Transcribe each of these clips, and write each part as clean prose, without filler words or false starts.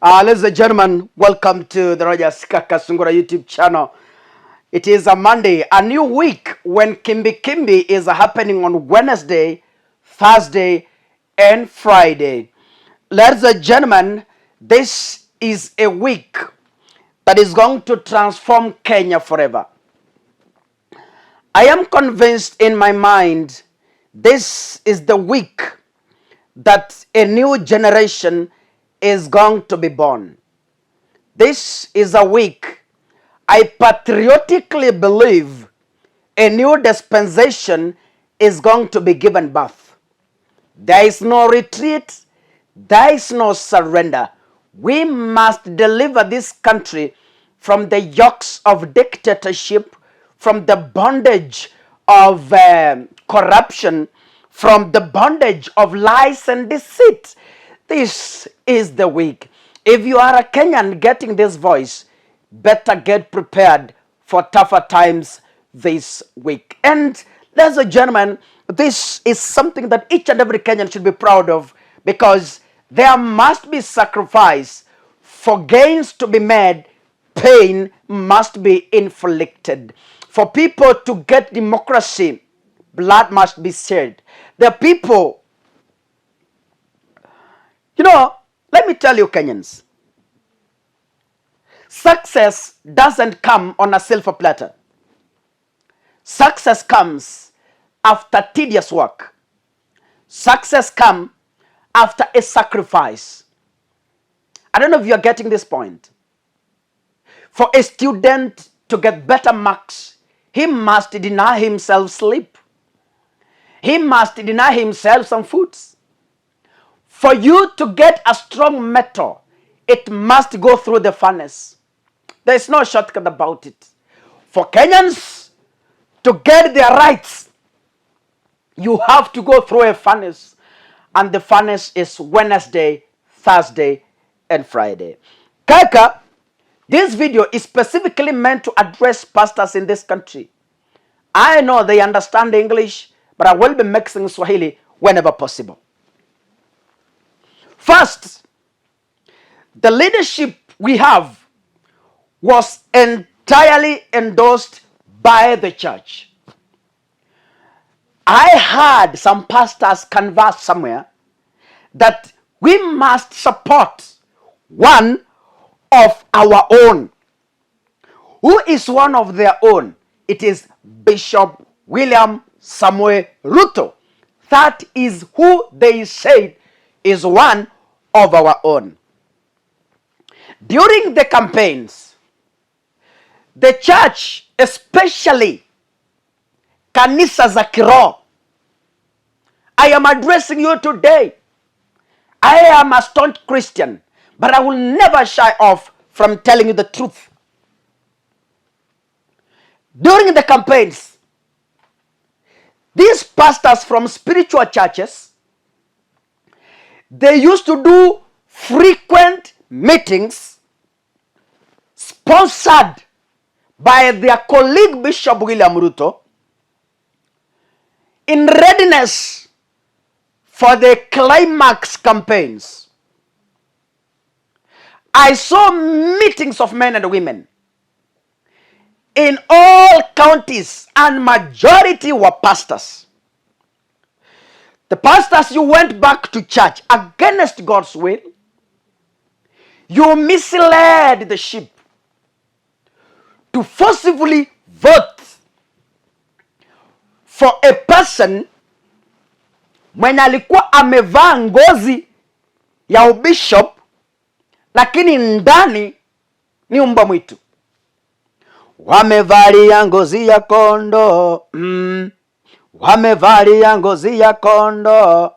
Ladies and gentlemen, welcome to the Kakasungura YouTube channel. It is a Monday, a new week when Kimbi is happening on Wednesday, Thursday, and Friday. Ladies and gentlemen, this is a week that is going to transform Kenya forever. I am convinced in my mind this is the week that a new generation is going to be born. This is a week I patriotically believe a new dispensation is going to be given birth. There is no retreat, there is no surrender. We must deliver this country from the yokes of dictatorship, from the bondage of corruption, from the bondage of lies and deceit. This is the week. If you are a Kenyan getting this voice, better get prepared for tougher times this week. And ladies and gentlemen, this is something that each and every Kenyan should be proud of, because there must be sacrifice for gains to be made. Pain must be inflicted. For people to get democracy, blood must be shed. The people, let me tell you, Kenyans, success doesn't come on a silver platter. Success comes after tedious work. Success comes after a sacrifice. I don't know if you're getting this point. For a student to get better marks, he must deny himself sleep. He must deny himself some foods. For you to get a strong metal, it must go through the furnace. There's no shortcut about it. For Kenyans to get their rights, you have to go through a furnace. And the furnace is Wednesday, Thursday, and Friday. Kaka, this video is specifically meant to address pastors in this country. I know they understand English, but I will be mixing Swahili whenever possible. First, the leadership we have was entirely endorsed by the church. I heard some pastors converse somewhere that we must support one of our own. Who is one of their own? It is Bishop William Samuel Ruto. That is who they said is one of our own. During the campaigns, the church, especially kanisa za kiroho, I am addressing you today. I am a staunch Christian, but I will never shy off from telling you the truth. During the campaigns, these pastors from spiritual churches, they used to do frequent meetings sponsored by their colleague Bishop William Ruto in readiness for the climax campaigns. I saw meetings of men and women in all counties, and majority were pastors. The pastors, you went back to church against God's will. You misled the sheep to forcibly vote for a person mwenye alikuwa amevaa ngozi ya ubishop, lakini ndani ni mbwa mwitu. Wamevalia ngozi ya kondo, wamevalia ngozi ya kondo,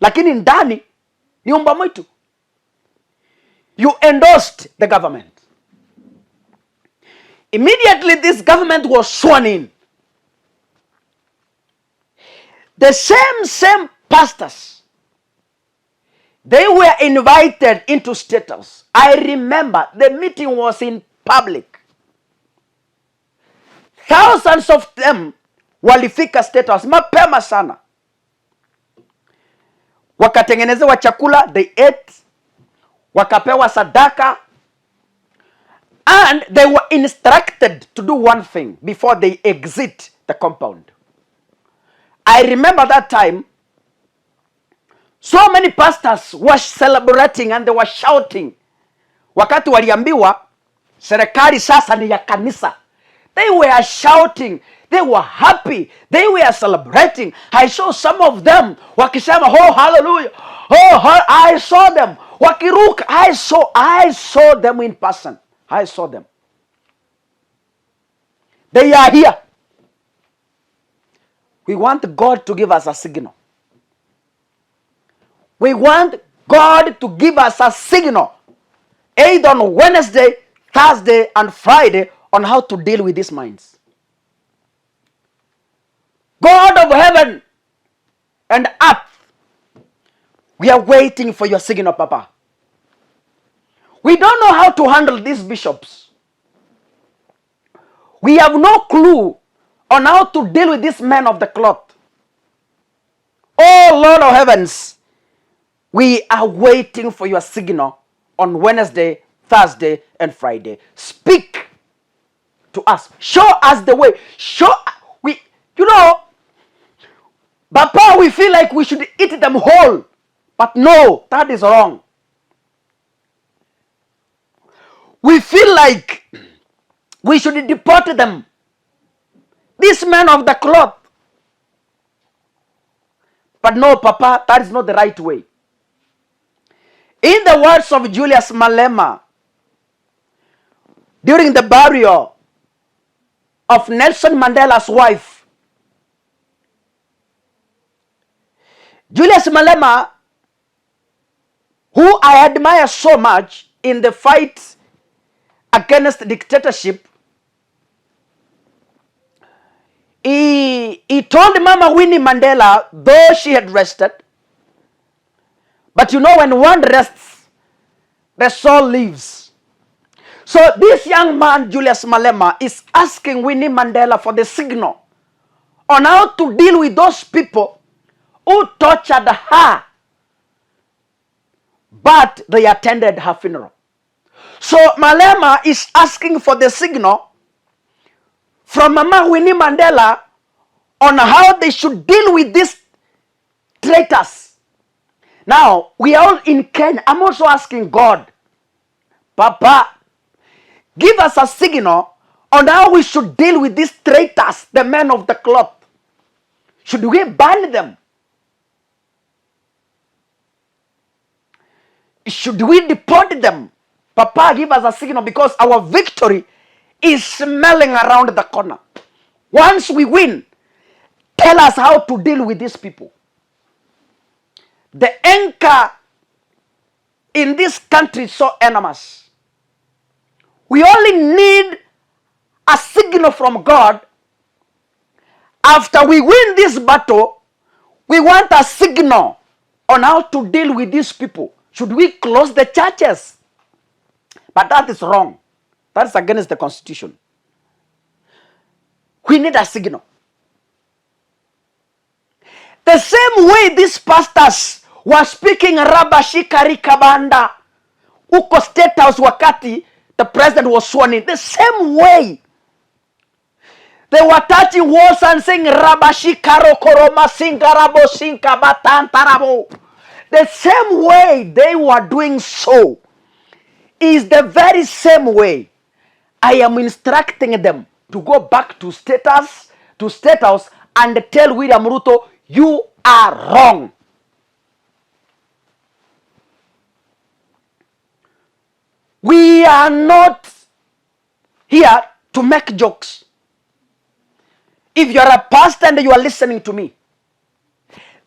lakini ndani ni mbwa mwitu. You endorsed the government. Immediately this government was sworn in. The same pastors, they were invited into status. I remember the meeting was in public. Thousands of them walifika status mapema sana. Wakatengenezewa chakula, they ate, wakapewa sadaka, and they were instructed to do one thing before they exit the compound. I remember that time, so many pastors were celebrating and they were shouting. Wakati waliambiwa serikali sasa ni ya kanisa, they were shouting, they were happy, they were celebrating. I saw some of them wakisema, oh hallelujah, oh I saw them wakiruka. I saw them in person. I saw them. They are here. We want God to give us a signal. We want God to give us a signal, either on Wednesday, Thursday, and Friday, on how to deal with these minds. God of heaven and earth, we are waiting for your signal, Papa. We don't know how to handle these bishops. We have no clue on how to deal with these men of the cloth. Oh Lord of heavens, we are waiting for your signal on Wednesday, Thursday, and Friday. Speak to us. Show us the way. Papa, we feel like we should eat them whole. But no, that is wrong. We feel like we should deport them. These men of the cloth. But no, Papa, that is not the right way. In the words of Julius Malema, during the burial of Nelson Mandela's wife, Julius Malema, who I admire so much in the fight against dictatorship, he told Mama Winnie Mandela, though she had rested, but when one rests, the soul lives. So this young man, Julius Malema, is asking Winnie Mandela for the signal on how to deal with those people who tortured her, but they attended her funeral. So Malema is asking for the signal from Mama Winnie Mandela on how they should deal with these traitors. Now, we are all in Kenya. I'm also asking God, Papa, give us a signal on how we should deal with these traitors, the men of the cloth. Should we ban them? Should we deport them? Papa, give us a signal, because our victory is smelling around the corner. Once we win, tell us how to deal with these people. The anchor in this country is so enormous. We only need a signal from God. After we win this battle, we want a signal on how to deal with these people. Should we close the churches? But that is wrong. That is against the Constitution. We need a signal. The same way these pastors were speaking Rabashikari Kabanda, uko State House wakati the president was sworn in. The same way they were touching walls and saying Rabashikaro Koroma Singarabo Sinkabatantarabo. The same way they were doing so is the very same way I am instructing them to go back to State House and tell William Ruto, you are wrong. We are not here to make jokes. If you are a pastor and you are listening to me,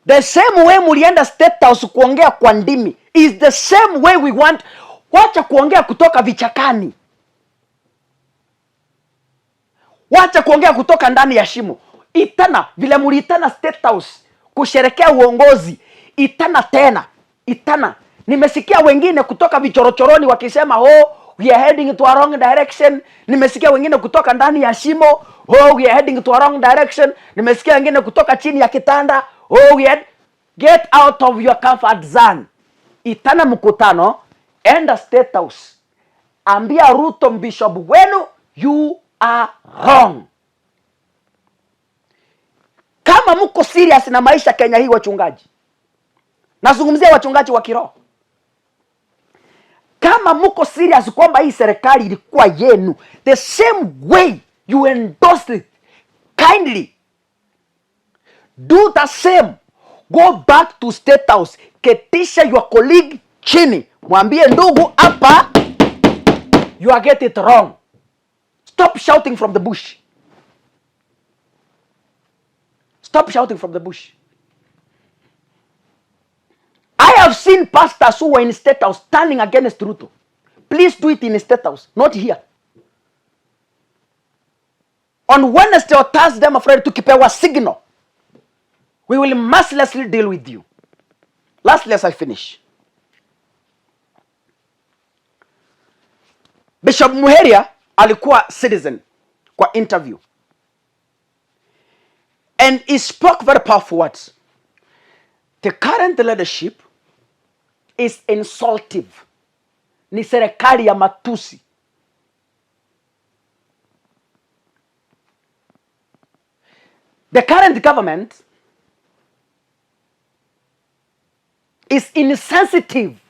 the same way mulienda State House kuongea kwa ndimi is the same way we want. Wacha kuongea kutoka vichakani. Wacha kuongea kutoka ndani ya shimo. Itana, vile muliitana State House kusherekea uongozi, itana tena. Itana. Nimesikia wengine kutoka vichorochoroni wakisema, oh, we are heading to a wrong direction. Nimesikia wengine kutoka ndani ya shimo, oh, we are heading to a wrong direction. Nimesikia wengine kutoka chini ya kitanda, oh, get out of your comfort zone. Itana mkutano, enda State House, ambia Ruto bishop wenu, you are wrong. Kama mko serious na maisha Kenya hii, wachungaji, nazungumzia wachungaji wa kiroho, kama mko serious kwamba hii serikali ilikuwa yenu, the same way you endorsed it, kindly do the same. Go back to State House, ketisha your colleague chini, mwambie ndugu, hapa you are getting it wrong. Stop shouting from the bush. Stop shouting from the bush. I have seen pastors who were in State House standing against Ruto. Please do it in State House, not here. On Wednesday or Thursday, I'm afraid, tukipewa signal, we will mercilessly deal with you. Lastly, as I finish, Bishop Muheria alikuwa Citizen kwa interview, and he spoke very powerful words. The current leadership is insultive. Ni serikali ya matusi. The current government is insensitive.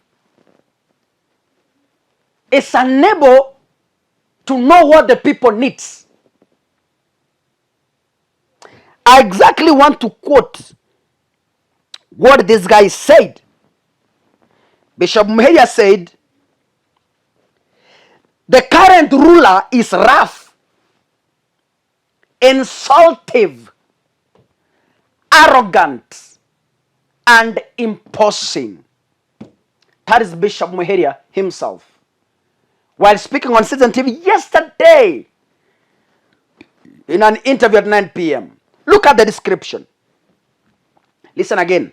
It's unable to know what the people needs. I exactly want to quote what this guy said. Bishop Muheria said, the current ruler is rough, insultive, arrogant, and imposing. That is Bishop Muheria himself, while speaking on Citizen TV yesterday in an interview at 9 p.m. Look at the description. Listen again.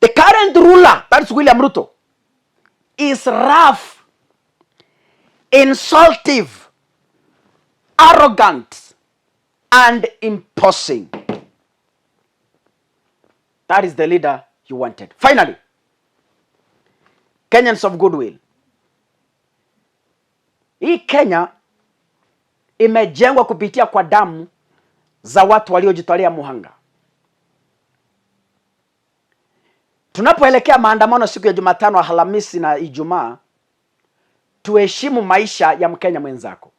The current ruler, that's William Ruto, is rough, insultive, arrogant, and imposing. That is the leader you wanted. Finally, Kenyans of goodwill. Hii Kenya imejengwa kupitia kwa damu za watu waliojitolea muhanga. Tunapoelekea maandamano siku ya Jumatano, Alhamisi na Ijumaa, tuheshimu maisha ya Mkenya mwenzako.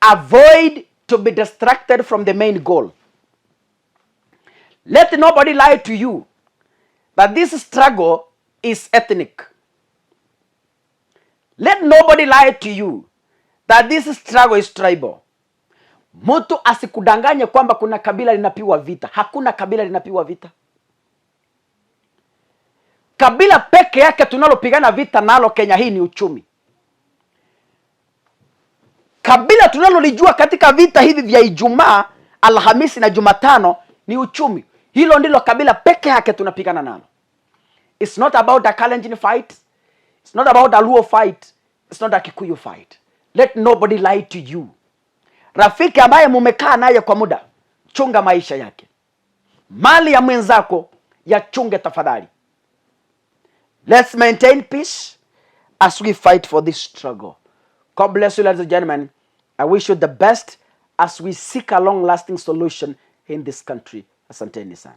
Avoid to be distracted from the main goal. Let nobody lie to you that this struggle is ethnic. Let nobody lie to you that this struggle is tribal. Mtu asikudanganye kwamba kuna kabila linapigwa vita. Hakuna kabila linapigwa vita. Kabila peke yake tunalopigana vita nalo Kenya hii ni uchumi. Kabila tunalolijua katika vita hivi vya Ijumaa, Alhamisi na Jumatano ni uchumi. Hilo ndilo kabila peke yake tunapigana nalo. It's not about a Kalenjin fight. It's not about a Luo fight. It's not a Kikuyu fight. Let nobody lie to you. Rafiki ambaye mumekaa naye kwa muda, chunga maisha yake. Mali ya mwenzako ya chunge tafadhali. Let's maintain peace as we fight for this struggle. God bless you, ladies and gentlemen. I wish you the best as we seek a long-lasting solution in this country. Asanteni sana.